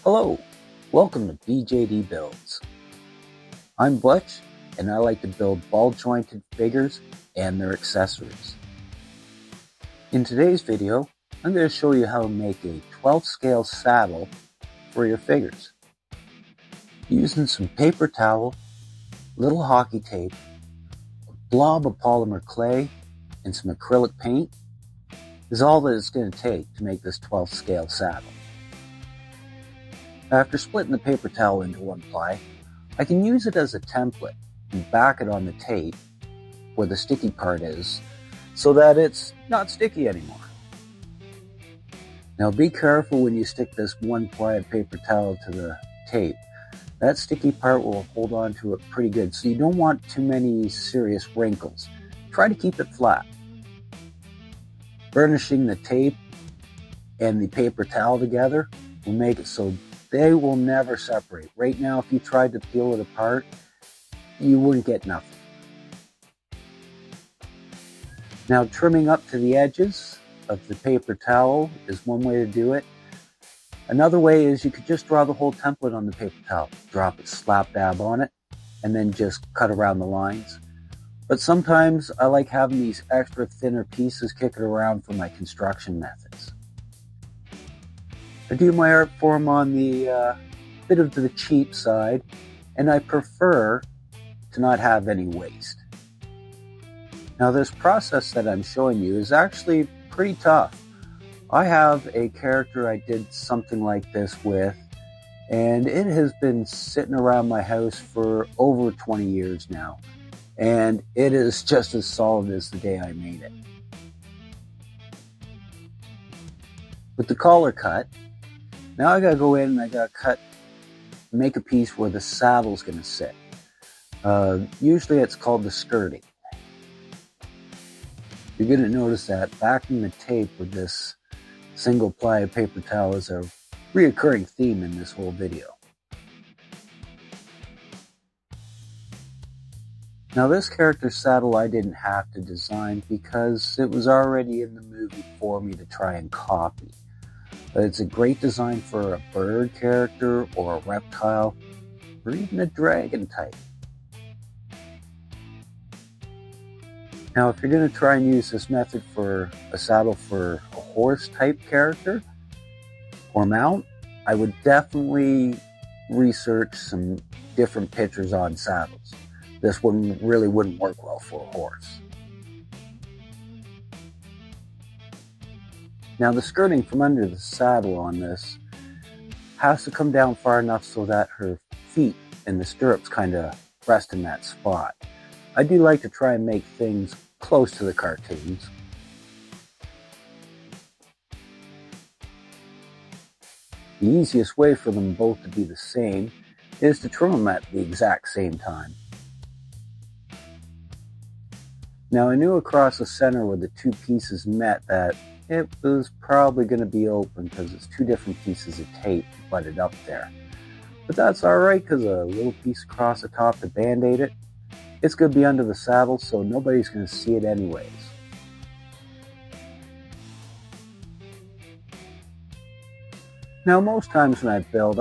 Hello, welcome to BJD Builds. I'm Butch, and I like to build ball-jointed figures and their accessories. In today's video, I'm going to show you how to make a 12th scale saddle for your figures. Using some paper towel, little hockey tape, a blob of polymer clay, and some acrylic paint is all that it's going to take to make this 12th scale saddle. After splitting the paper towel into one ply, I can use it as a template and back it on the tape where the sticky part is so that it's not sticky anymore. Now be careful when you stick this one ply of paper towel to the tape. That sticky part will hold on to it pretty good, so you don't want too many serious wrinkles. Try to keep it flat. Burnishing the tape and the paper towel together will make it so they will never separate. Right now, if you tried to peel it apart, you wouldn't get nothing. Now, trimming up to the edges of the paper towel is one way to do it. Another way is you could just draw the whole template on the paper towel. Drop it slap dab on it, and then just cut around the lines. But sometimes I like having these extra thinner pieces kicking around for my construction methods. I do my art form on the bit of the cheap side, and I prefer to not have any waste. Now this process that I'm showing you is actually pretty tough. I have a character I did something like this with, and it has been sitting around my house for over 20 years now, and it is just as solid as the day I made it. With the collar cut, now I gotta go in and I gotta make a piece where the saddle's gonna sit. Usually it's called the skirting. You're gonna notice that backing the tape with this single ply of paper towel is a reoccurring theme in this whole video. Now this character's saddle I didn't have to design because it was already in the movie for me to try and copy. But it's a great design for a bird character or a reptile or even a dragon type. Now if you're going to try and use this method for a saddle for a horse type character or mount, I would definitely research some different pictures on saddles. This one really wouldn't work well for a horse. Now the skirting from under the saddle on this has to come down far enough so that her feet and the stirrups kind of rest in that spot. I do like to try and make things close to the cartoons. The easiest way for them both to be the same is to trim them at the exact same time. Now I knew across the center where the two pieces met that it was probably going to be open because it's two different pieces of tape butted up there. But that's alright because a little piece across the top to band-aid it. It's going to be under the saddle so nobody's going to see it anyways. Now most times when I build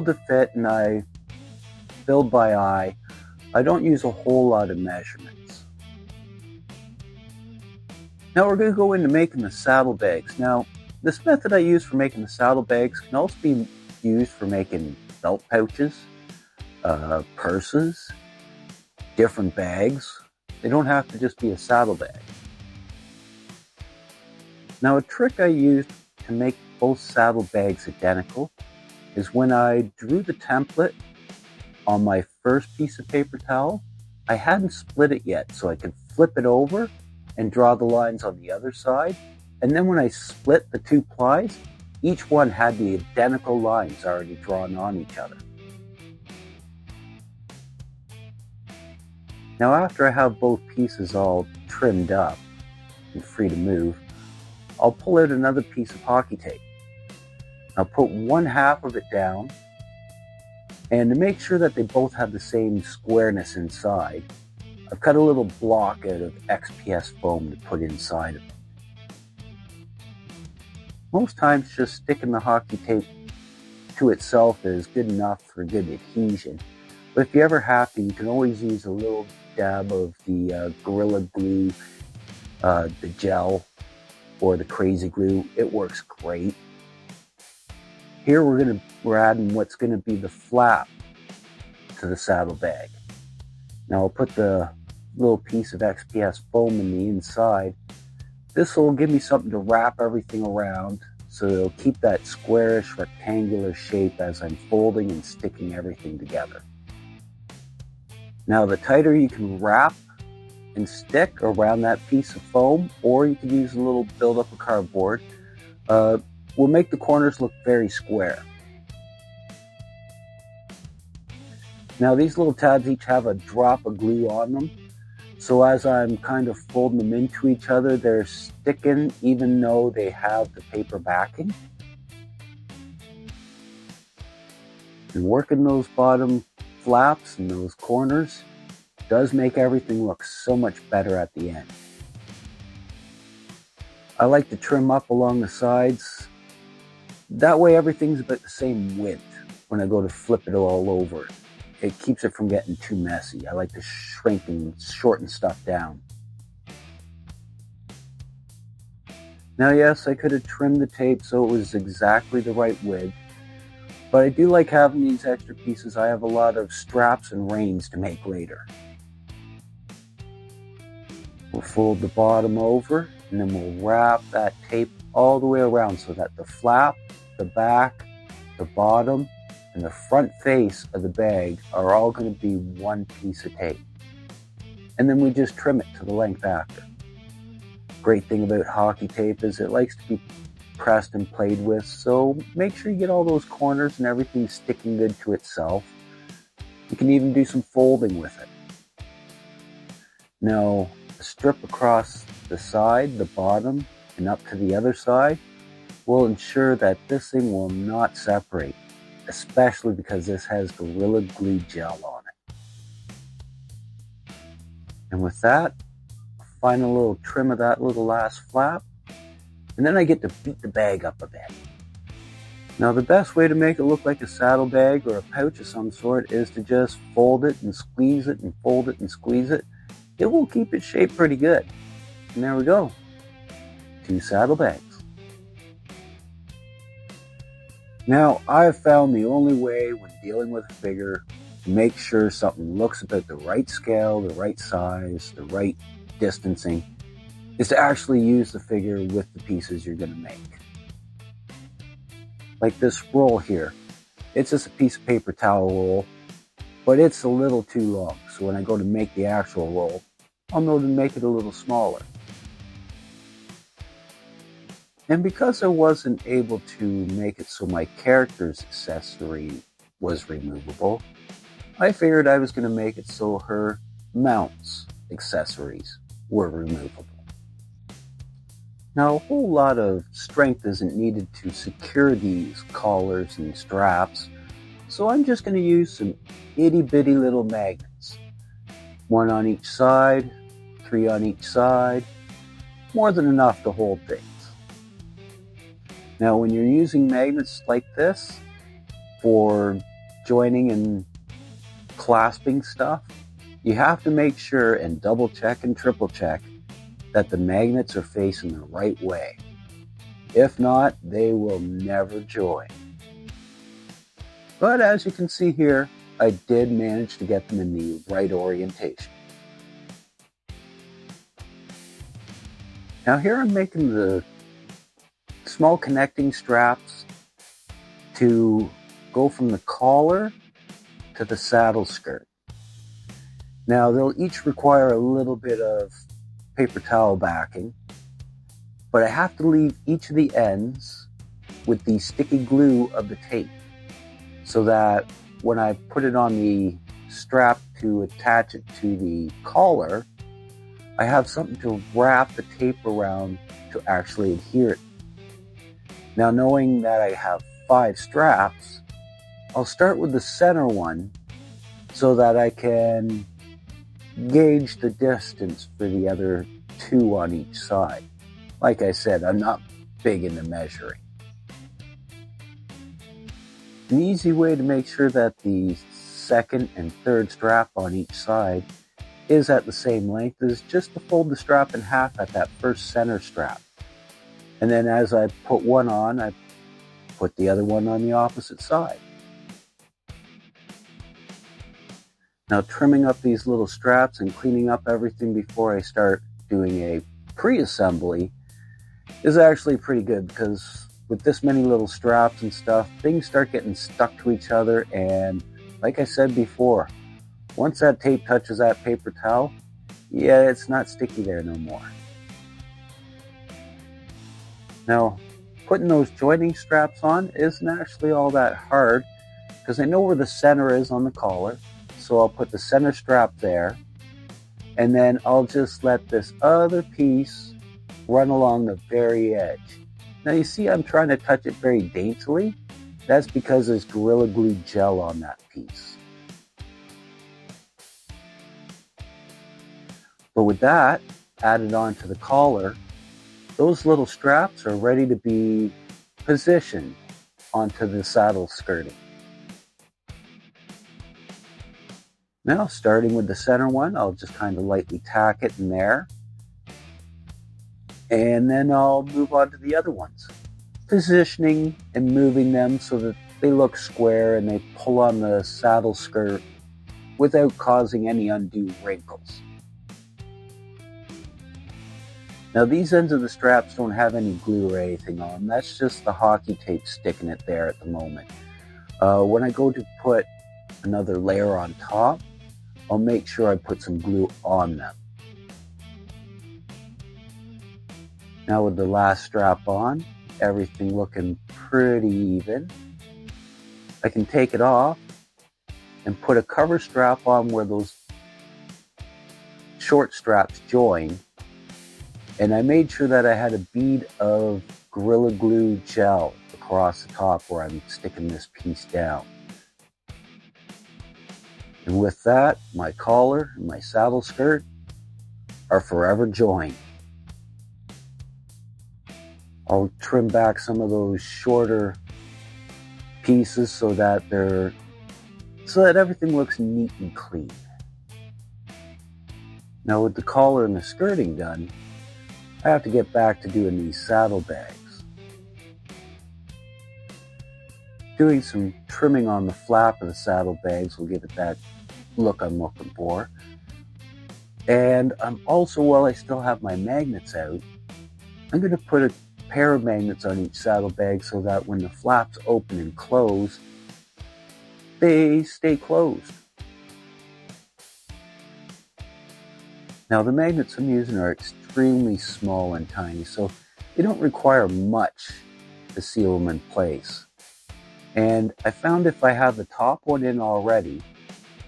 to fit and I build by eye. I don't use a whole lot of measurements. Now we're going to go into making the saddlebags. Now, this method I use for making the saddlebags can also be used for making belt pouches, purses, different bags. They don't have to just be a saddlebag. Now, a trick I used to make both saddlebags identical is when I drew the template on my first piece of paper towel, I hadn't split it yet, so I could flip it over and draw the lines on the other side. And then when I split the two plies, each one had the identical lines already drawn on each other. Now after I have both pieces all trimmed up and free to move, I'll pull out another piece of hockey tape. I'll put one half of it down, and to make sure that they both have the same squareness inside, I've cut a little block out of XPS foam to put inside of it. Most times just sticking the hockey tape to itself is good enough for good adhesion. But if you ever have to, you can always use a little dab of the Gorilla Glue, the gel, or the Crazy Glue. It works great. Here we're adding what's gonna be the flap to the saddlebag. Now I'll put the little piece of XPS foam in the inside. This will give me something to wrap everything around, so it'll keep that squarish rectangular shape as I'm folding and sticking everything together. Now the tighter you can wrap and stick around that piece of foam, or you can use a little buildup of cardboard, will make the corners look very square. Now these little tabs each have a drop of glue on them, so as I'm kind of folding them into each other, they're sticking even though they have the paper backing. And working those bottom flaps and those corners does make everything look so much better at the end. I like to trim up along the sides. That way everything's about the same width when I go to flip it all over. It keeps it from getting too messy. I like to shrink and shorten stuff down. Now yes, I could have trimmed the tape so it was exactly the right width, but I do like having these extra pieces. I have a lot of straps and reins to make later. We'll fold the bottom over, and then we'll wrap that tape all the way around so that the flap, the back, the bottom, and the front face of the bag are all going to be one piece of tape. And then we just trim it to the length after. Great thing about hockey tape is it likes to be pressed and played with, so make sure you get all those corners and everything sticking good to itself. You can even do some folding with it. Now, a strip across the side, the bottom, and up to the other side will ensure that this thing will not separate, especially because this has Gorilla Glue gel on it. And with that, final little trim of that little last flap, and then I get to beat the bag up a bit. Now the best way to make it look like a saddlebag or a pouch of some sort is to just fold it and squeeze it and fold it and squeeze it. It will keep its shape pretty good. And there we go. 2 saddlebags. Now, I have found the only way when dealing with a figure to make sure something looks about the right scale, the right size, the right distancing, is to actually use the figure with the pieces you're going to make. Like this roll here. It's just a piece of paper towel roll, but it's a little too long. So when I go to make the actual roll, I'll know to make it a little smaller. And because I wasn't able to make it so my character's accessory was removable, I figured I was going to make it so her mount's accessories were removable. Now, a whole lot of strength isn't needed to secure these collars and straps, so I'm just going to use some itty-bitty little magnets. 1 on each side, 3 on each side, more than enough to hold things. Now, when you're using magnets like this for joining and clasping stuff, you have to make sure and double check and triple check that the magnets are facing the right way. If not, they will never join. But as you can see here, I did manage to get them in the right orientation. Now here I'm making the small connecting straps to go from the collar to the saddle skirt. Now they'll each require a little bit of paper towel backing, but I have to leave each of the ends with the sticky glue of the tape so that when I put it on the strap to attach it to the collar, I have something to wrap the tape around to actually adhere it. Now, knowing that I have 5 straps, I'll start with the center one so that I can gauge the distance for the other 2 on each side. Like I said, I'm not big into measuring. An easy way to make sure that the second and third strap on each side is at the same length is just to fold the strap in half at that first center strap. And then as I put one on, I put the other one on the opposite side. Now trimming up these little straps and cleaning up everything before I start doing a pre-assembly is actually pretty good, because with this many little straps and stuff, things start getting stuck to each other, and like I said before, once that tape touches that paper towel, yeah, it's not sticky there no more. Now, putting those joining straps on isn't actually all that hard, because I know where the center is on the collar, so I'll put the center strap there, and then I'll just let this other piece run along the very edge. Now you see I'm trying to touch it very daintily. That's because there's Gorilla Glue gel on that piece. But with that added onto the collar, those little straps are ready to be positioned onto the saddle skirting. Now, starting with the center one, I'll just kind of lightly tack it in there. And then I'll move on to the other ones, positioning and moving them so that they look square and they pull on the saddle skirt without causing any undue wrinkles. Now these ends of the straps don't have any glue or anything on them. That's just the hockey tape sticking it there at the moment. When I go to put another layer on top, I'll make sure I put some glue on them. Now with the last strap on, everything looking pretty even, I can take it off and put a cover strap on where those short straps join. And I made sure that I had a bead of Gorilla Glue gel across the top where I'm sticking this piece down. And with that, my collar and my saddle skirt are forever joined. I'll trim back some of those shorter pieces so that everything looks neat and clean. Now with the collar and the skirting done, I have to get back to doing these saddlebags. Doing some trimming on the flap of the saddlebags will give it that look I'm looking for. And I'm also, while I still have my magnets out, I'm going to put a pair of magnets on each saddlebag so that when the flaps open and close, they stay closed. Now the magnets I'm using are extremely small and tiny, so they don't require much to seal them in place. And I found if I have the top one in already,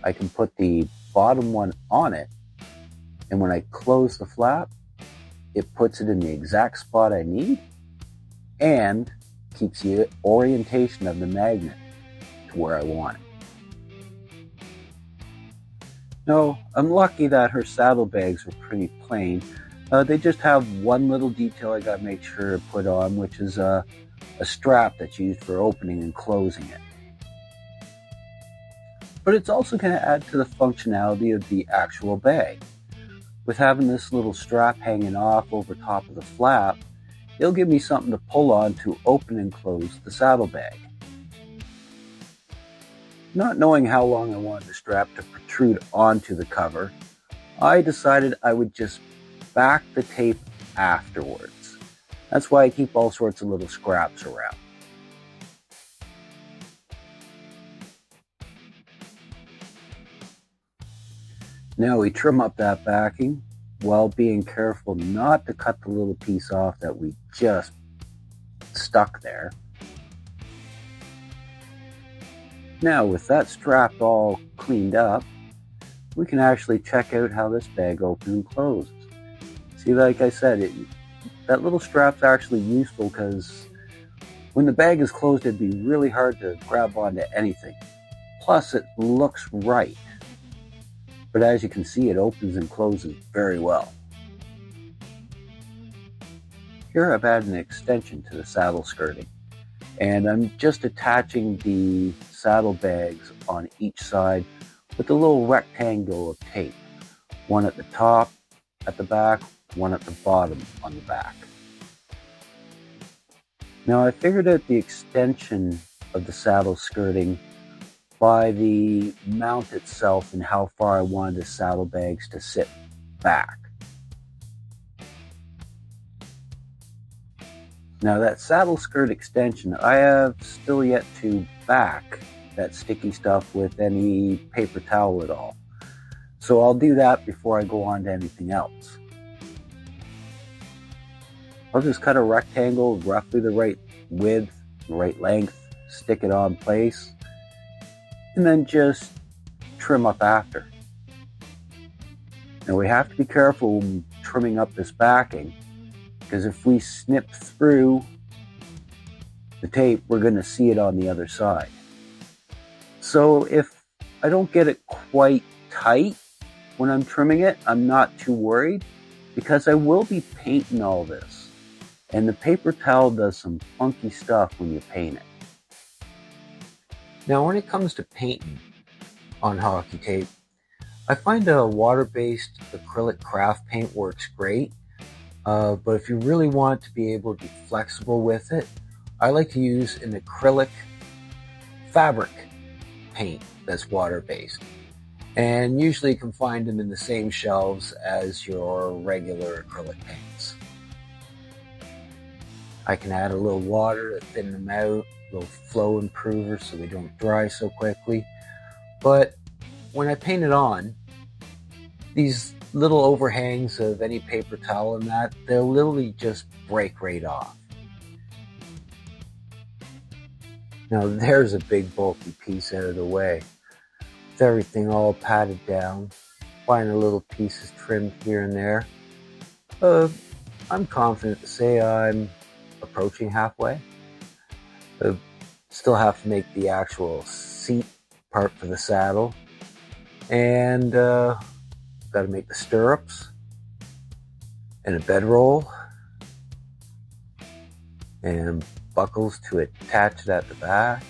I can put the bottom one on it, and when I close the flap, it puts it in the exact spot I need and keeps the orientation of the magnet to where I want it. No, I'm lucky that her saddlebags are pretty plain. They just have one little detail I gotta make sure to put on, which is a strap that's used for opening and closing it. But it's also going to add to the functionality of the actual bag. With having this little strap hanging off over top of the flap, it'll give me something to pull on to open and close the saddlebag. Not knowing how long I wanted the strap to protrude onto the cover, I decided I would just back the tape afterwards. That's why I keep all sorts of little scraps around. Now we trim up that backing while being careful not to cut the little piece off that we just stuck there. Now with that strap all cleaned up, we can actually check out how this bag opens and closes. See, like I said, that little strap's actually useful because when the bag is closed, it'd be really hard to grab onto anything. Plus, it looks right. But as you can see, it opens and closes very well. Here I've added an extension to the saddle skirting. And I'm just attaching the saddlebags on each side with a little rectangle of tape. One at the top, at the back, one at the bottom on the back. Now I figured out the extension of the saddle skirting by the mount itself and how far I wanted the saddlebags to sit back. Now that saddle skirt extension, I have still yet to back that sticky stuff with any paper towel at all. So I'll do that before I go on to anything else. I'll just cut a rectangle, roughly the right width, the right length, stick it on place, and then just trim up after. Now we have to be careful when trimming up this backing, because if we snip through the tape, we're going to see it on the other side. So if I don't get it quite tight when I'm trimming it, I'm not too worried, because I will be painting all this. And the paper towel does some funky stuff when you paint it. Now when it comes to painting on hockey tape, I find a water-based acrylic craft paint works great. But if you really want to be able to be flexible with it, I like to use an acrylic fabric paint that's water-based. And usually you can find them in the same shelves as your regular acrylic paints. I can add a little water to thin them out, a little flow improver so they don't dry so quickly. But when I paint it on, these little overhangs of any paper towel and that, they'll literally just break right off. Now there's a big bulky piece out of the way. With everything all patted down, finer little pieces trimmed here and there. I'm confident to say I'm approaching halfway. Still have to make the actual seat part for the saddle. And got to make the stirrups and a bedroll and buckles to attach it at the back.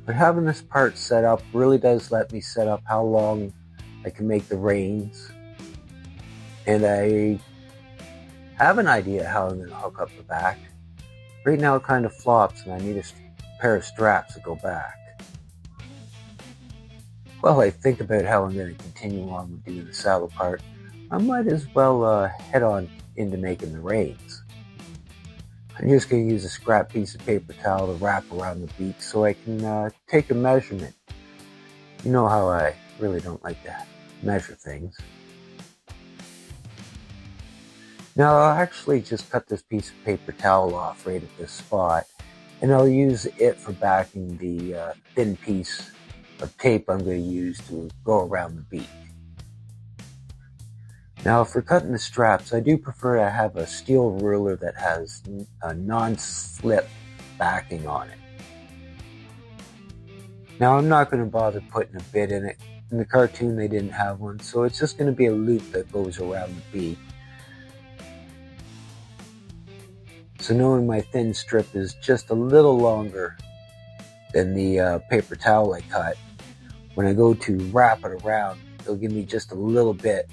But having this part set up really does let me set up how long I can make the reins, and I have an idea how I'm going to hook up the back. Right now it kind of flops and I need a pair of straps to go back. While I think about how I'm going to continue on with doing the saddle part, I might as well head on into making the reins. I'm just going to use a scrap piece of paper towel to wrap around the beak so I can take a measurement. You know how I really don't like to measure things. Now I'll actually just cut this piece of paper towel off right at this spot, and I'll use it for backing the thin piece of tape I'm going to use to go around the beak. Now for cutting the straps, I do prefer to have a steel ruler that has a non-slip backing on it. Now I'm not going to bother putting a bit in it. In the cartoon they didn't have one, so it's just going to be a loop that goes around the beak. So knowing my thin strip is just a little longer than the paper towel I cut, when I go to wrap it around, it'll give me just a little bit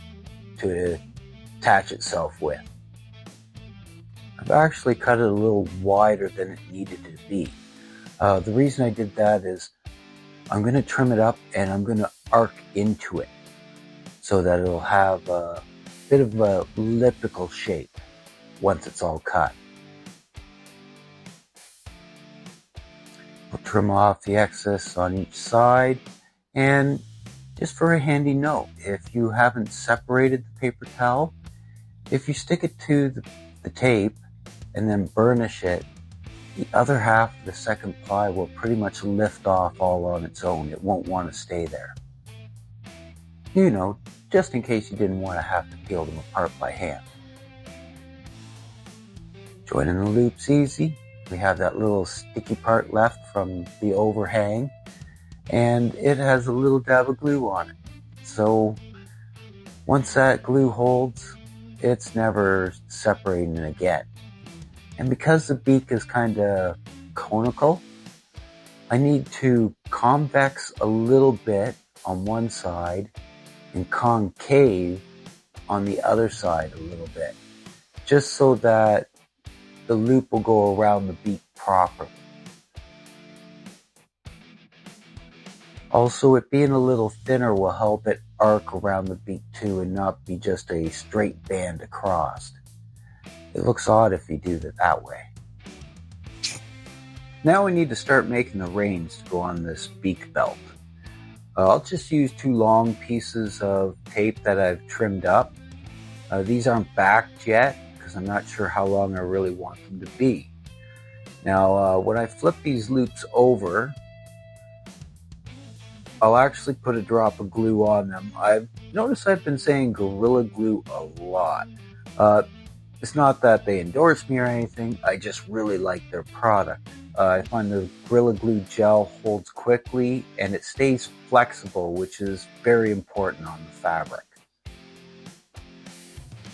to attach itself with. I've actually cut it a little wider than it needed to be. The reason I did that is I'm going to trim it up and I'm going to arc into it so that it'll have a bit of a elliptical shape once it's all cut. I'll trim off the excess on each side. And just for a handy note, if you haven't separated the paper towel, if you stick it to the tape and then burnish it, the other half of the second ply will pretty much lift off all on its own. It won't want to stay there. You know, just in case you didn't want to have to peel them apart by hand. Joining the loop's easy. We have that little sticky part left from the overhang, and it has a little dab of glue on it. So once that glue holds, it's never separating again. And because the beak is kind of conical, I need to convex a little bit on one side and concave on the other side a little bit, just so that the loop will go around the beak properly. Also, it being a little thinner will help it arc around the beak too and not be just a straight band across. It looks odd if you do it that way. Now we need to start making the reins to go on this beak belt. I'll just use 2 long pieces of tape that I've trimmed up. These aren't backed yet because I'm not sure how long I really want them to be. Now when I flip these loops over, I'll actually put a drop of glue on them. I've noticed I've been saying Gorilla Glue a lot. It's not that they endorse me or anything, I just really like their product. I find the Gorilla Glue gel holds quickly and it stays flexible, which is very important on the fabric.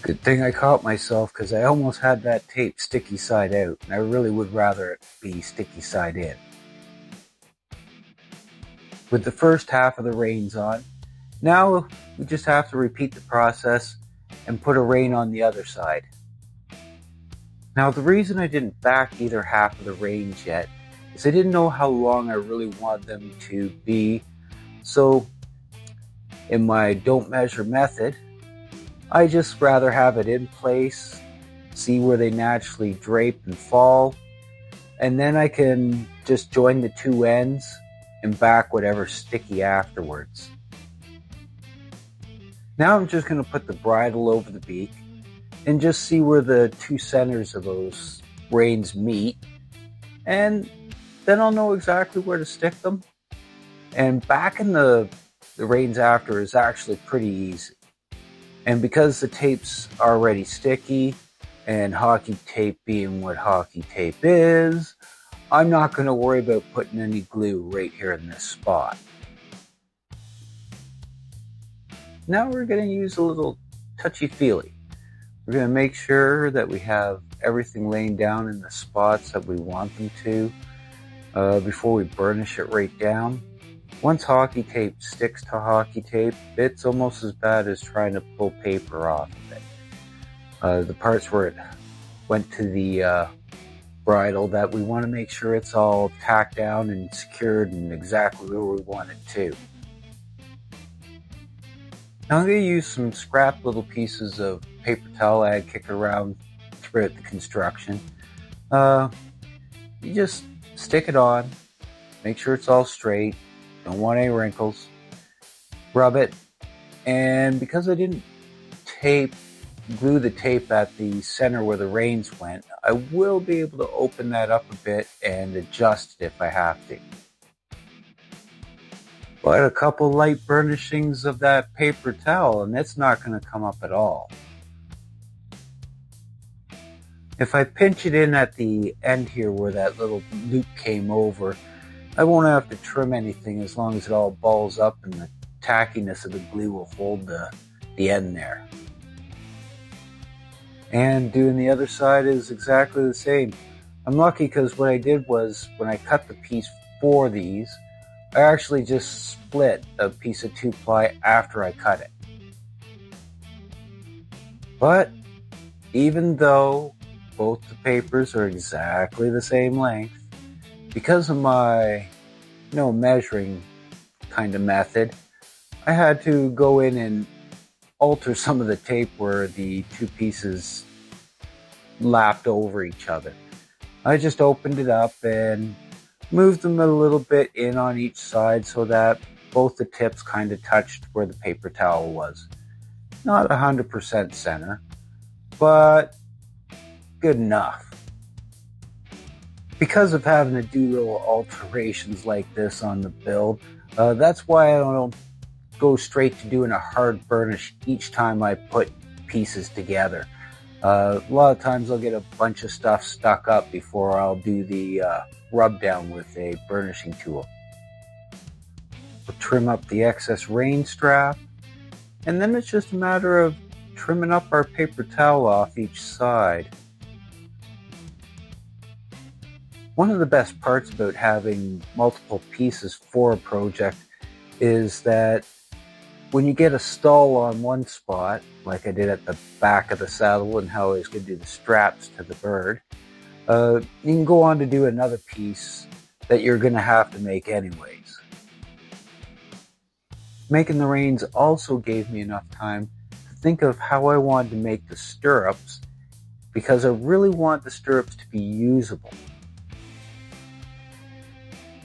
Good thing I caught myself because I almost had that tape sticky side out, and I really would rather it be sticky side in. With the first half of the reins on, now we just have to repeat the process and put a rein on the other side. Now the reason I didn't back either half of the reins yet is I didn't know how long I really wanted them to be, so in my don't measure method, I just rather have it in place, see where they naturally drape and fall, and then I can just join the 2 ends and back whatever's sticky afterwards. Now I'm just going to put the bridle over the beak and just see where the 2 centers of those reins meet, and then I'll know exactly where to stick them. And backing the reins after is actually pretty easy. And because the tape's already sticky, and hockey tape being what hockey tape is, I'm not going to worry about putting any glue right here in this spot. Now we're going to use a little touchy-feely. We're going to make sure that we have everything laying down in the spots that we want them to before we burnish it right down. Once hockey tape sticks to hockey tape, it's almost as bad as trying to pull paper off of it. The parts where it went to the bridle, that we want to make sure it's all tacked down and secured and exactly where we want it to. Now I'm going to use some scrap little pieces of paper towel I had kicked around throughout the construction. You just stick it on, make sure it's all straight, don't want any wrinkles, rub it, and because I didn't glue the tape at the center where the reins went, I will be able to open that up a bit and adjust it if I have to. But a couple light burnishings of that paper towel and it's not going to come up at all. If I pinch it in at the end here where that little loop came over, I won't have to trim anything as long as it all balls up and the tackiness of the glue will hold the end there. And doing the other side is exactly the same. I'm lucky because what I did was when I cut the piece for these, I actually just split a piece of 2-ply after I cut it. But even though both the papers are exactly the same length, because of my measuring kind of method, I had to go in and alter some of the tape where the 2 pieces lapped over each other. I just opened it up and moved them a little bit in on each side so that both the tips kind of touched where the paper towel was. Not 100% center, but good enough. Because of having to do little alterations like this on the build, that's why I don't go straight to doing a hard burnish each time I put pieces together. A lot of times I'll get a bunch of stuff stuck up before I'll do the rub down with a burnishing tool. We'll trim up the excess rein strap, and then it's just a matter of trimming up our paper towel off each side. One of the best parts about having multiple pieces for a project is that when you get a stall on one spot, like I did at the back of the saddle and how I was going to do the straps to the bird, you can go on to do another piece that you're going to have to make anyways. Making the reins also gave me enough time to think of how I wanted to make the stirrups, because I really want the stirrups to be usable.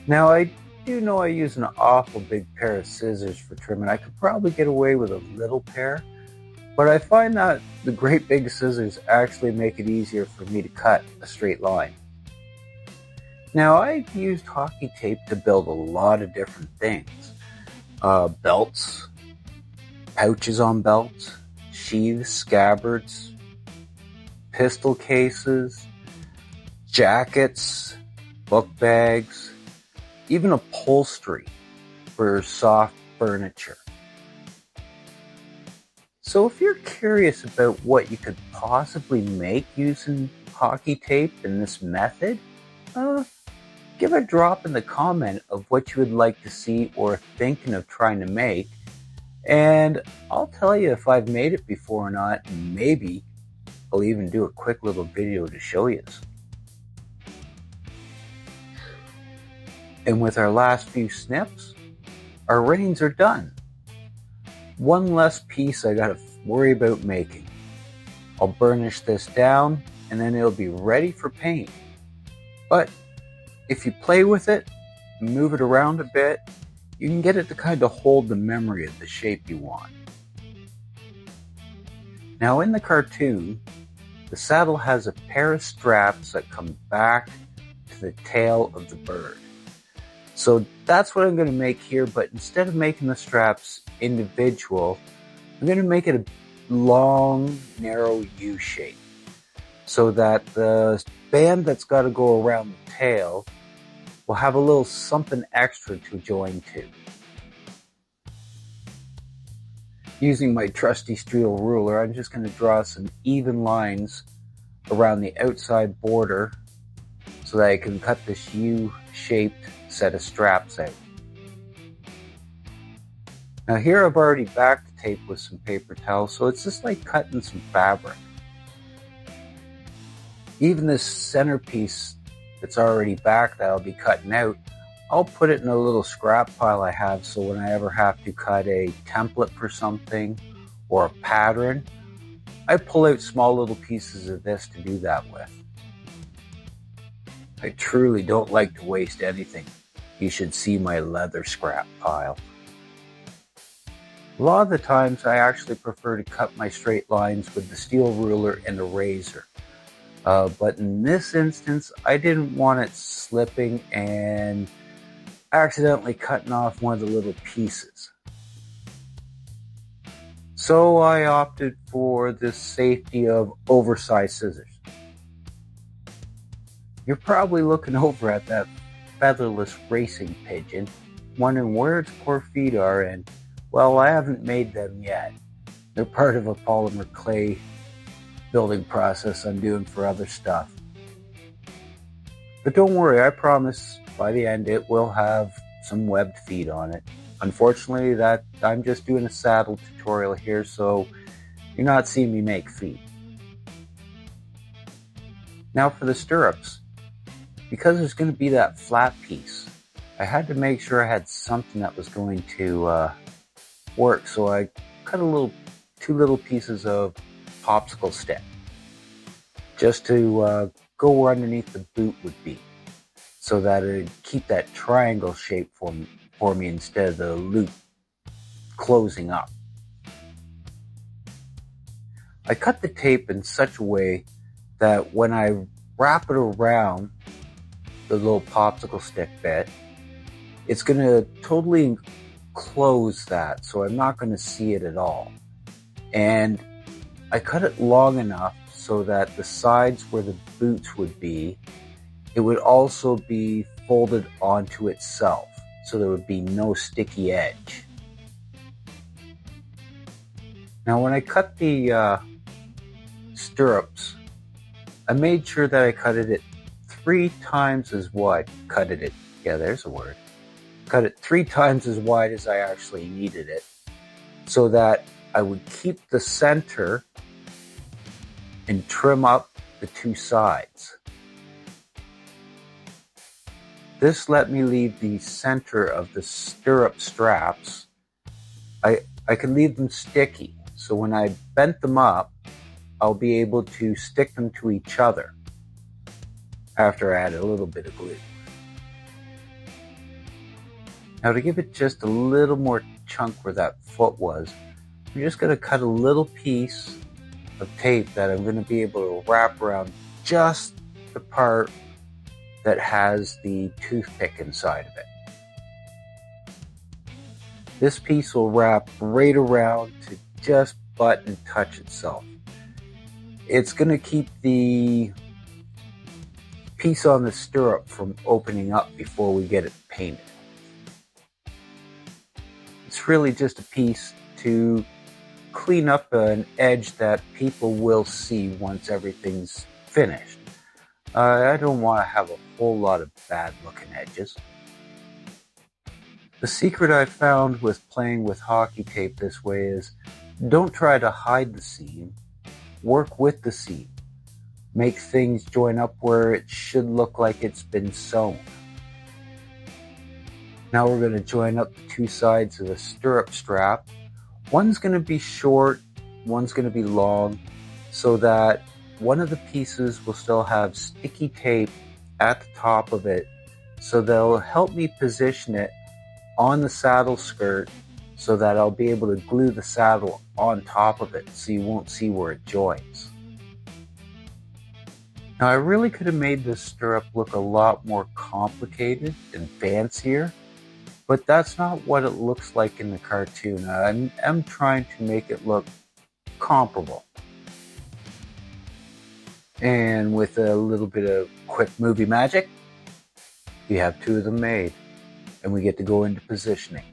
Now, I do know I use an awful big pair of scissors for trimming. I could probably get away with a little pair, but I find that the great big scissors actually make it easier for me to cut a straight line. Now, I used hockey tape to build a lot of different things. Belts, pouches on belts, sheaths, scabbards, pistol cases, jackets, book bags, even upholstery for soft furniture. So if you're curious about what you could possibly make using hockey tape in this method, give a drop in the comment of what you would like to see or thinking of trying to make, and I'll tell you if I've made it before or not, and maybe I'll even do a quick little video to show you. And with our last few snips, our reins are done. One less piece I gotta worry about making. I'll burnish this down and then it'll be ready for paint. But if you play with it, move it around a bit, you can get it to kind of hold the memory of the shape you want. Now in the cartoon, the saddle has a pair of straps that come back to the tail of the bird. So that's what I'm going to make here, but instead of making the straps individual, I'm going to make it a long, narrow U shape, so that the band that's got to go around the tail will have a little something extra to join to. Using my trusty steel ruler, I'm just going to draw some even lines around the outside border so that I can cut this U-shaped set of straps out. Now here I've already backed the tape with some paper towel, so it's just like cutting some fabric. Even this centerpiece that's already back that I'll be cutting out, I'll put it in a little scrap pile I have, so when I ever have to cut a template for something or a pattern, I pull out small little pieces of this to do that with. I truly don't like to waste anything. You should see my leather scrap pile. A lot of the times I actually prefer to cut my straight lines with the steel ruler and a razor. But in this instance, I didn't want it slipping and accidentally cutting off one of the little pieces. So I opted for the safety of oversized scissors. You're probably looking over at that featherless racing pigeon, wondering where its poor feet are, and well, I haven't made them yet. They're part of a polymer clay building process I'm doing for other stuff. But don't worry, I promise by the end it will have some webbed feet on it. Unfortunately, that I'm just doing a saddle tutorial here, so you're not seeing me make feet. Now for the stirrups. Because there's going to be that flat piece, I had to make sure I had something that was going to work, so I cut two little pieces of popsicle stick just to go where underneath the boot would be, so that it'd keep that triangle shape for me instead of the loop closing up. I cut the tape in such a way that when I wrap it around the little popsicle stick bit, it's going to totally close that, so I'm not going to see it at all. And I cut it long enough so that the sides where the boots would be, it would also be folded onto itself, so there would be no sticky edge. Now when I cut the stirrups, I made sure that I cut it at 3 times as wide. Cut it, yeah, there's a word. Cut it 3 times as wide as I actually needed it, so that I would keep the center and trim up the 2 sides. This let me leave the center of the stirrup straps. I could leave them sticky, so when I bent them up, I'll be able to stick them to each other after I add a little bit of glue. Now to give it just a little more chunk where that foot was, I'm just going to cut a little piece of tape that I'm going to be able to wrap around just the part that has the toothpick inside of it. This piece will wrap right around to just butt and touch itself. It's going to keep the piece on the stirrup from opening up before we get it painted. It's really just a piece to clean up an edge that people will see once everything's finished. I don't want to have a whole lot of bad looking edges. The secret I found with playing with hockey tape this way is don't try to hide the seam, work with the seam. Make things join up where it should look like it's been sewn. Now we're going to join up the 2 sides of the stirrup strap. One's going to be short, one's going to be long, so that one of the pieces will still have sticky tape at the top of it, so they'll help me position it on the saddle skirt so that I'll be able to glue the saddle on top of it so you won't see where it joins. Now I really could have made this stirrup look a lot more complicated and fancier, but that's not what it looks like in the cartoon. I'm trying to make it look comparable. And with a little bit of quick movie magic, we have 2 of them made, and we get to go into positioning.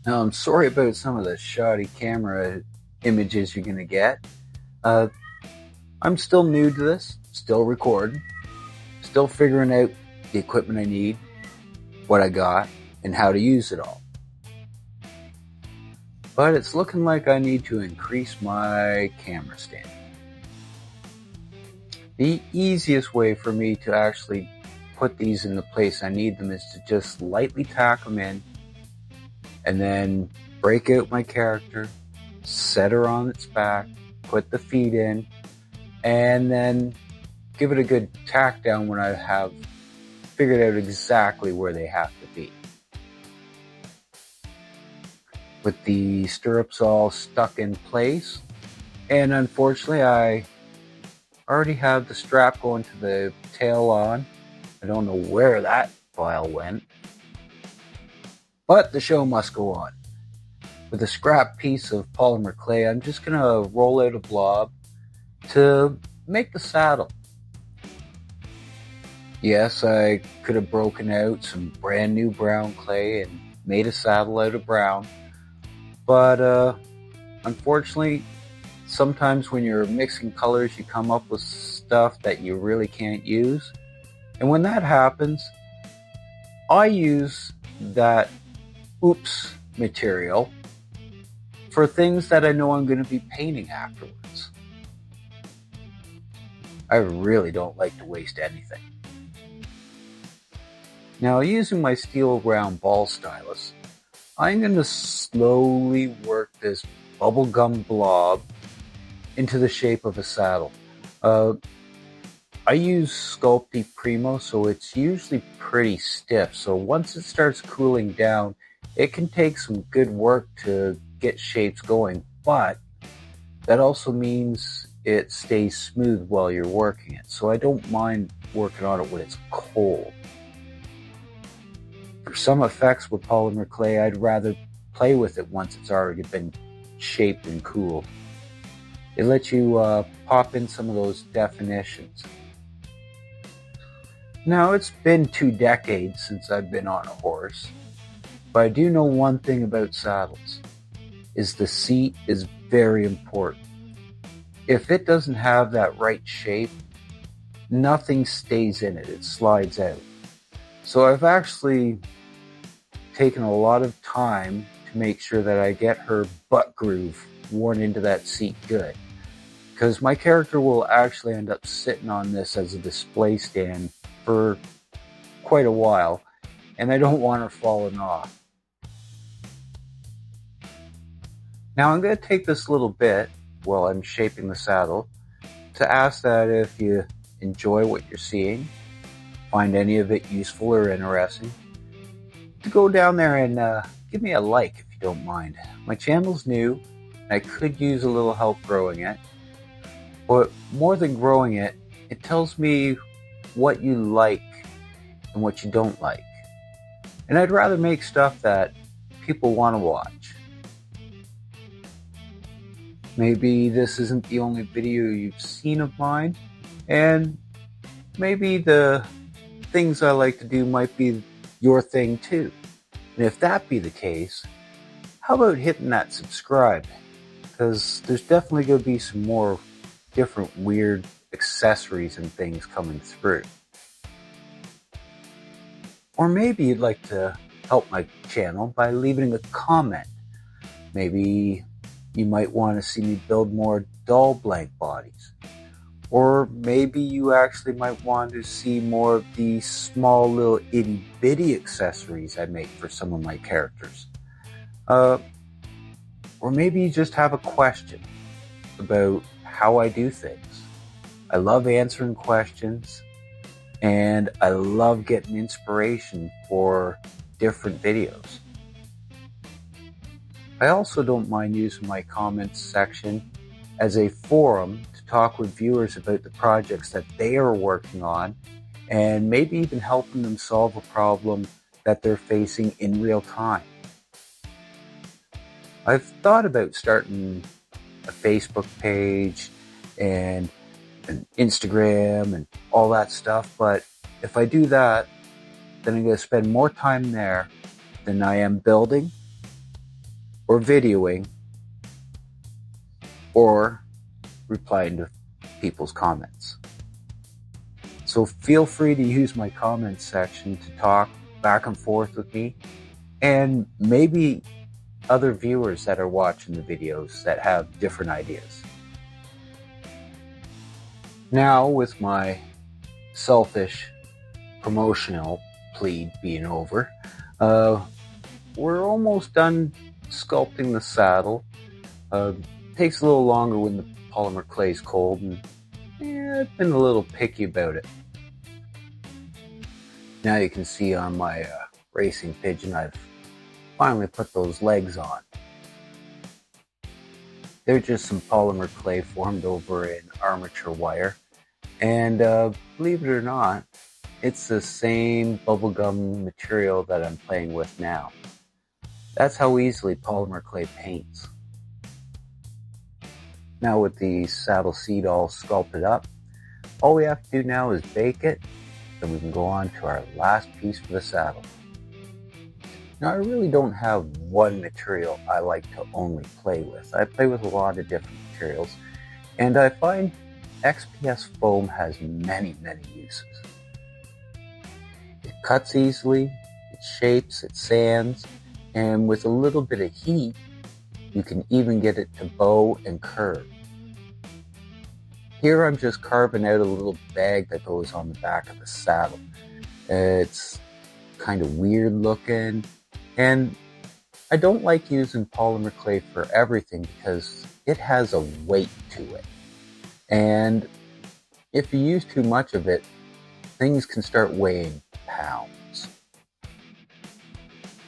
Now I'm sorry about some of the shoddy camera images you're going to get. I'm still new to this, still recording, still figuring out the equipment I need, what I got, and how to use it all. But it's looking like I need to increase my camera stand. The easiest way for me to actually put these in the place I need them is to just lightly tack them in and then break out my character, set her on its back, put the feet in, and then give it a good tack down when I have figured out exactly where they have to be. With the stirrups all stuck in place, and unfortunately I already have the strap going to the tail on. I don't know where that file went, but the show must go on. With a scrap piece of polymer clay, I'm just going to roll out a blob to make the saddle. Yes, I could have broken out some brand new brown clay and made a saddle out of brown, but unfortunately, sometimes when you're mixing colors, you come up with stuff that you really can't use. And when that happens, I use that oops material for things that I know I'm going to be painting afterwards. I really don't like to waste anything. Now, using my steel round ball stylus, I'm going to slowly work this bubblegum blob into the shape of a saddle. I use Sculpey Primo, so it's usually pretty stiff. So once it starts cooling down, it can take some good work to get shapes going, but that also means it stays smooth while you're working it. So I don't mind working on it when it's cold. For some effects with polymer clay, I'd rather play with it once it's already been shaped and cooled. It lets you pop in some of those definitions. Now, it's been 2 decades since I've been on a horse, but I do know one thing about saddles, is the seat is very important. If it doesn't have that right shape, nothing stays in it. It slides out. So I've actually taken a lot of time to make sure that I get her butt groove worn into that seat good. Because my character will actually end up sitting on this as a display stand for quite a while, and I don't want her falling off. Now I'm going to take this little bit while I'm shaping the saddle to ask that if you enjoy what you're seeing, find any of it useful or interesting, to go down there and give me a like if you don't mind. My channel's new, and I could use a little help growing it. But more than growing it, it tells me what you like and what you don't like. And I'd rather make stuff that people want to watch. Maybe this isn't the only video you've seen of mine, and maybe the things I like to do might be your thing too. And if that be the case, how about hitting that subscribe? Because there's definitely going to be some more different weird accessories and things coming through. Or maybe you'd like to help my channel by leaving a comment. Maybe you might want to see me build more dull blank bodies. Or maybe you actually might want to see more of these small little itty bitty accessories I make for some of my characters. Or maybe you just have a question about how I do things. I love answering questions, and I love getting inspiration for different videos. I also don't mind using my comments section as a forum to talk with viewers about the projects that they are working on, and maybe even helping them solve a problem that they're facing in real time. I've thought about starting a Facebook page and an Instagram and all that stuff, but if I do that, then I'm going to spend more time there than I am building or videoing or replying to people's comments. So feel free to use my comments section to talk back and forth with me, and maybe other viewers that are watching the videos that have different ideas. Now, with my selfish promotional plea being over, we're almost done sculpting the saddle. Takes a little longer when the polymer clay is cold, and I've been a little picky about it. Now you can see on my racing pigeon, I've finally put those legs on. They're just some polymer clay formed over in armature wire, and believe it or not, it's the same bubblegum material that I'm playing with now. That's how easily polymer clay paints. Now with the saddle seat all sculpted up, all we have to do now is bake it, then we can go on to our last piece for the saddle. Now I really don't have one material I like to only play with. I play with a lot of different materials, and I find XPS foam has many uses. It cuts easily, it shapes, it sands, and with a little bit of heat, you can even get it to bow and curve. Here I'm just carving out a little bag that goes on the back of the saddle. It's kind of weird looking, and I don't like using polymer clay for everything because it has a weight to it. And if you use too much of it, things can start weighing pounds.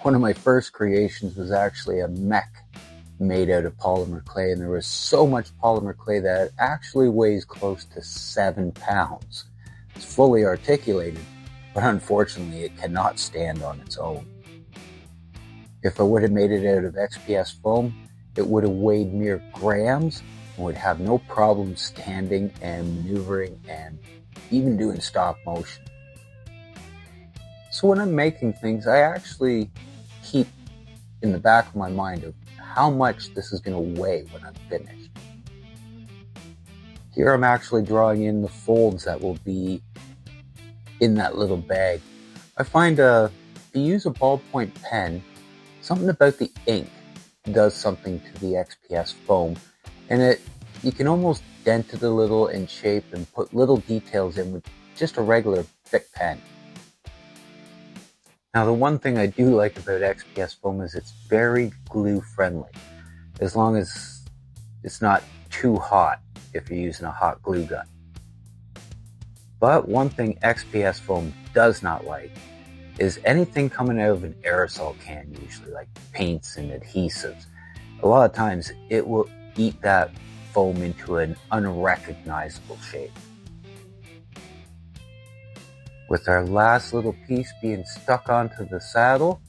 One of my first creations was actually a mech made out of polymer clay, and there was so much polymer clay that it actually weighs close to 7 pounds. It's fully articulated, but unfortunately it cannot stand on its own. If I would have made it out of XPS foam, it would have weighed mere grams and would have no problem standing and maneuvering and even doing stop motion. So when I'm making things, I actually keep in the back of my mind of how much this is going to weigh when I'm finished. Here I'm actually drawing in the folds that will be in that little bag. I find if you use a ballpoint pen, something about the ink does something to the XPS foam, and you can almost dent it a little in shape and put little details in with just a regular thick pen. Now the one thing I do like about XPS foam is it's very glue friendly, as long as it's not too hot if you're using a hot glue gun. But one thing XPS foam does not like is anything coming out of an aerosol can, usually like paints and adhesives. A lot of times it will eat that foam into an unrecognizable shape. With our last little piece being stuck onto the saddle,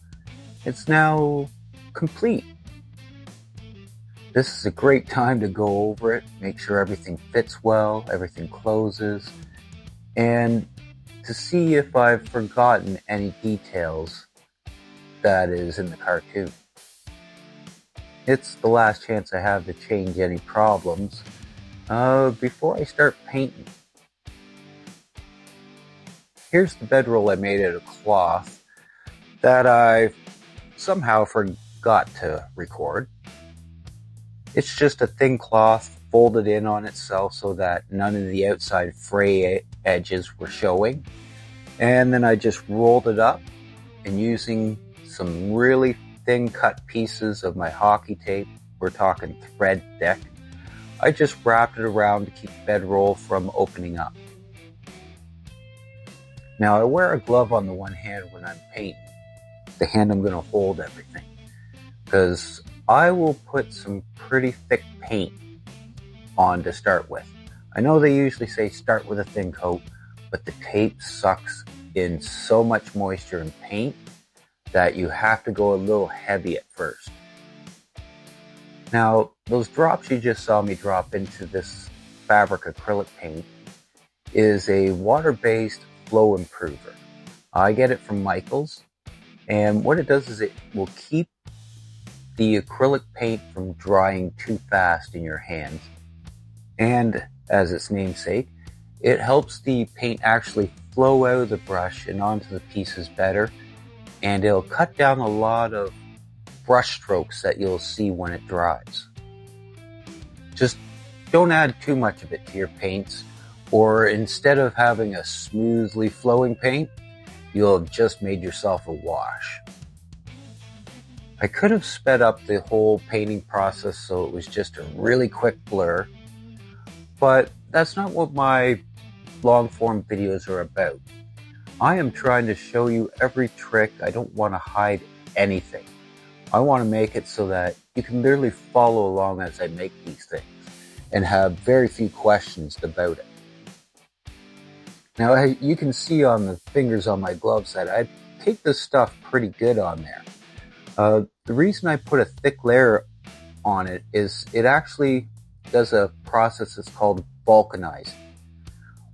it's now complete. This is a great time to go over it, make sure everything fits well, everything closes, and to see if I've forgotten any details that is in the cartoon. It's the last chance I have to change any problems before I start painting. Here's the bedroll I made out of cloth that I somehow forgot to record. It's just a thin cloth folded in on itself so that none of the outside fray edges were showing. And then I just rolled it up, and using some really thin cut pieces of my hockey tape, we're talking thread thick, I just wrapped it around to keep the bedroll from opening up. Now I wear a glove on the one hand when I'm painting, the hand I'm going to hold everything, because I will put some pretty thick paint on to start with. I know they usually say start with a thin coat, but the tape sucks in so much moisture and paint that you have to go a little heavy at first. Now, those drops you just saw me drop into this fabric acrylic paint is a water-based flow improver. I get it from Michael's, and what it does is it will keep the acrylic paint from drying too fast in your hands. And as its namesake, it helps the paint actually flow out of the brush and onto the pieces better, and it'll cut down a lot of brush strokes that you'll see when it dries. Just don't add too much of it to your paints, or instead of having a smoothly flowing paint, you'll have just made yourself a wash. I could have sped up the whole painting process so it was just a really quick blur, but that's not what my long form videos are about. I am trying to show you every trick. I don't want to hide anything. I want to make it so that you can literally follow along as I make these things and have very few questions about it. Now, you can see on the fingers on my gloves that I take this stuff pretty good on there. The reason I put a thick layer on it is it actually does a process that's called vulcanizing,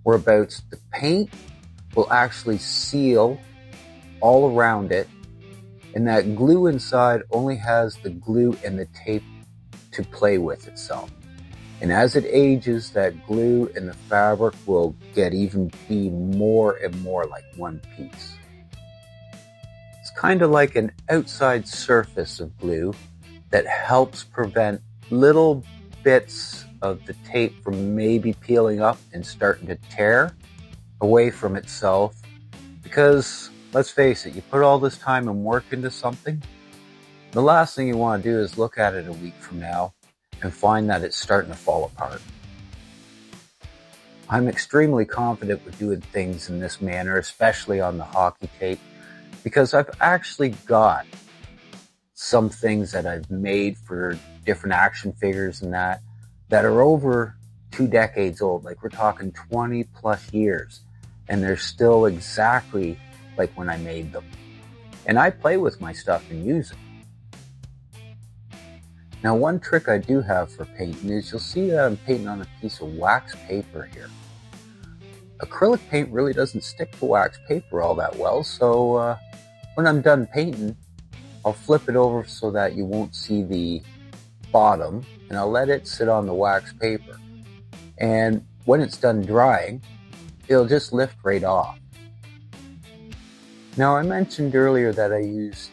whereabouts the paint will actually seal all around it, and that glue inside only has the glue and the tape to play with itself. And as it ages, that glue and the fabric will be more and more like one piece. It's kind of like an outside surface of glue that helps prevent little bits of the tape from maybe peeling up and starting to tear away from itself. Because let's face it, you put all this time and work into something, the last thing you want to do is look at it a week from now and find that it's starting to fall apart. I'm extremely confident with doing things in this manner, especially on the hockey tape, because I've actually got some things that I've made for different action figures and that are over 2 decades old. Like we're talking 20 plus years, and they're still exactly like when I made them. And I play with my stuff and use it. Now, one trick I do have for painting is you'll see that I'm painting on a piece of wax paper here. Acrylic paint really doesn't stick to wax paper all that well, so when I'm done painting, I'll flip it over so that you won't see the bottom, and I'll let it sit on the wax paper. And when it's done drying, it'll just lift right off. Now, I mentioned earlier that I use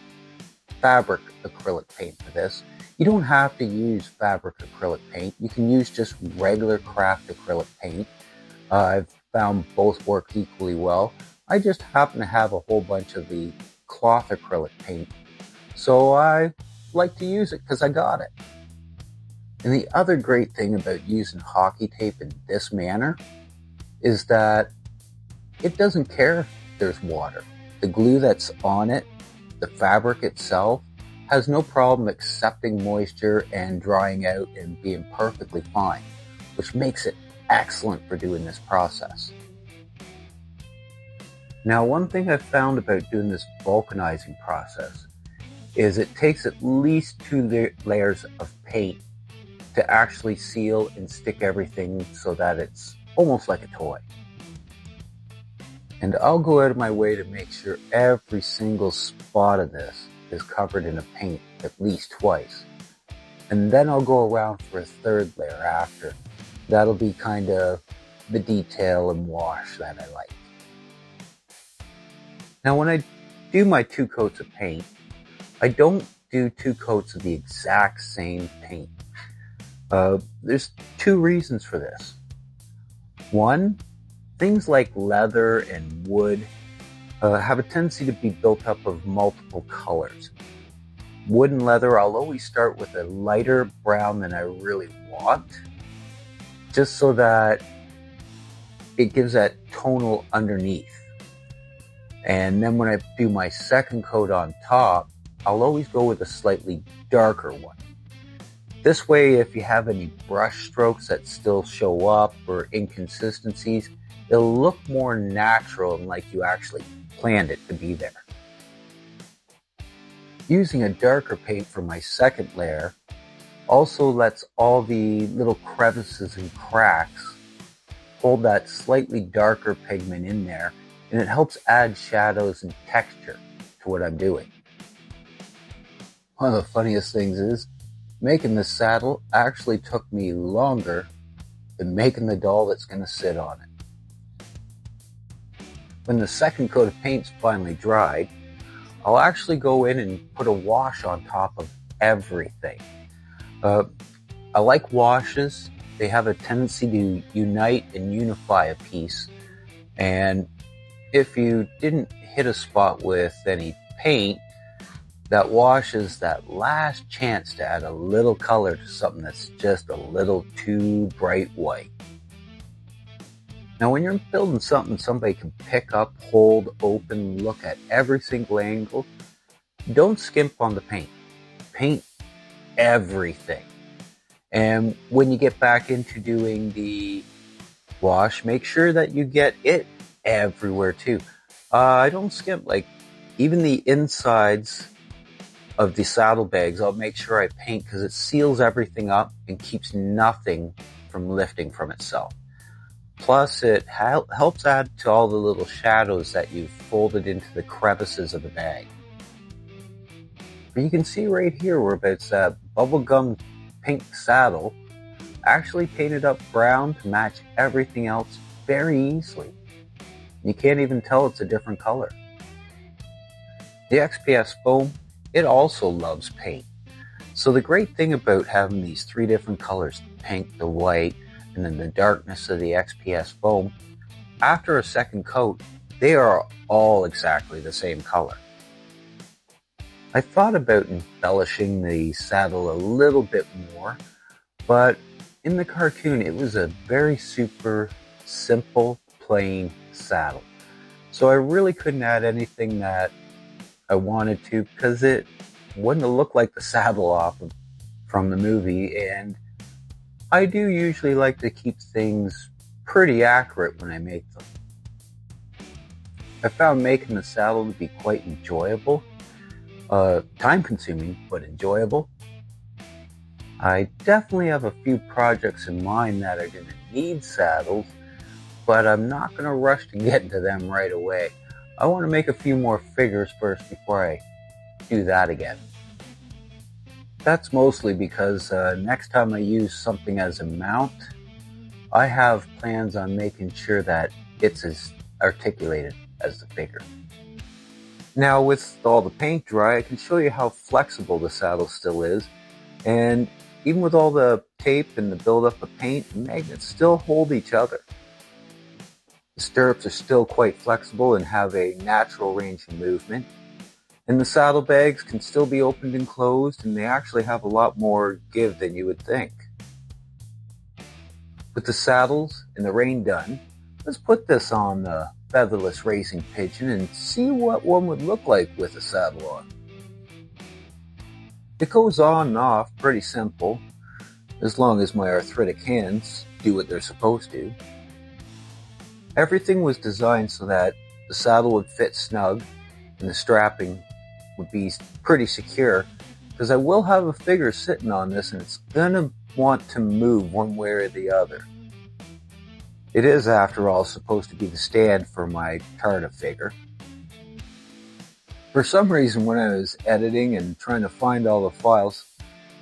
fabric acrylic paint for this. You don't have to use fabric acrylic paint. You can use just regular craft acrylic paint. I've found both work equally well. I just happen to have a whole bunch of the cloth acrylic paint, so I like to use it because I got it. And the other great thing about using hockey tape in this manner is that it doesn't care if there's water. The glue that's on it, the fabric itself, has no problem accepting moisture and drying out and being perfectly fine, which makes it excellent for doing this process. Now, one thing I've found about doing this vulcanizing process is it takes at least 2 layers of paint to actually seal and stick everything so that it's almost like a toy. And I'll go out of my way to make sure every single spot of this is covered in a paint at least twice. And then I'll go around for a 3rd layer after. That'll be kind of the detail and wash that I like. Now, when I do my 2 coats of paint, I don't do 2 coats of the exact same paint. There's 2 reasons for this. One, things like leather and wood have a tendency to be built up of multiple colors. Wood and leather, I'll always start with a lighter brown than I really want, just so that it gives that tonal underneath. And then when I do my 2nd coat on top, I'll always go with a slightly darker one. This way, if you have any brush strokes that still show up or inconsistencies, it'll look more natural and like you actually planned it to be there. Using a darker paint for my 2nd layer also lets all the little crevices and cracks hold that slightly darker pigment in there, and it helps add shadows and texture to what I'm doing. One of the funniest things is, making this saddle actually took me longer than making the doll that's going to sit on it. When the 2nd coat of paint's finally dried, I'll actually go in and put a wash on top of everything. I like washes. They have a tendency to unite and unify a piece. And if you didn't hit a spot with any paint, that wash is that last chance to add a little color to something that's just a little too bright white. Now, when you're building something somebody can pick up, hold, open, look at every single angle, don't skimp on the paint. Paint everything. And when you get back into doing the wash, make sure that you get it everywhere too. I don't skimp. Like, even the insides of the saddlebags, I'll make sure I paint because it seals everything up and keeps nothing from lifting from itself. Plus, it helps add to all the little shadows that you've folded into the crevices of the bag. But you can see right here where it's that bubblegum pink saddle actually painted up brown to match everything else very easily. You can't even tell it's a different color. The XPS foam, it also loves paint. So the great thing about having these 3 different colors, the pink, the white, and then the darkness of the XPS foam, after a 2nd coat, they are all exactly the same color. I thought about embellishing the saddle a little bit more, but in the cartoon, it was a very super simple, plain saddle. So I really couldn't add anything that I wanted to because it wouldn't have looked like the saddle off from the movie, and I do usually like to keep things pretty accurate when I make them. I found making the saddle to be quite enjoyable, time consuming, but enjoyable. I definitely have a few projects in mind that are going to need saddles, but I'm not going to rush to get into them right away. I want to make a few more figures first before I do that again. That's mostly because next time I use something as a mount, I have plans on making sure that it's as articulated as the figure. Now with all the paint dry, I can show you how flexible the saddle still is, and even with all the tape and the buildup of paint, the magnets still hold each other. The stirrups are still quite flexible and have a natural range of movement, and the saddlebags can still be opened and closed, and they actually have a lot more give than you would think. With the saddles and the rein done, let's put this on the featherless racing pigeon and see what one would look like with a saddle on. It goes on and off pretty simple, as long as my arthritic hands do what they're supposed to. Everything was designed so that the saddle would fit snug and the strapping would be pretty secure, because I will have a figure sitting on this and it's gonna want to move one way or the other. It is, after all, supposed to be the stand for my Tarta figure. For some reason, when I was editing and trying to find all the files,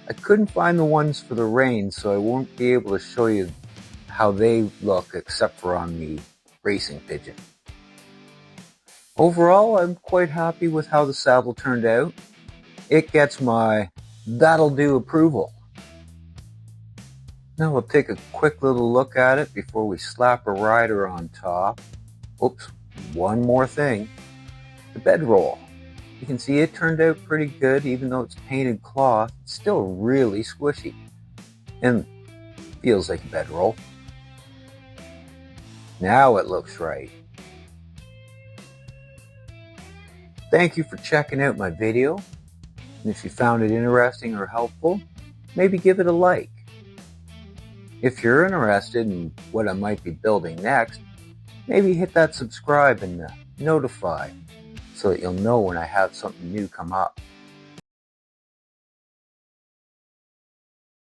I couldn't find the ones for the reins, so I won't be able to show you how they look except for on the racing pigeon. Overall, I'm quite happy with how the saddle turned out. It gets my "that'll do" approval. Now we'll take a quick little look at it before we slap a rider on top. Oops, one more thing. The bedroll. You can see it turned out pretty good, even though it's painted cloth. It's still really squishy and feels like a bedroll. Now it looks right. Thank you for checking out my video, and if you found it interesting or helpful, maybe give it a like. If you're interested in what I might be building next, maybe hit that subscribe and notify so that you'll know when I have something new come up.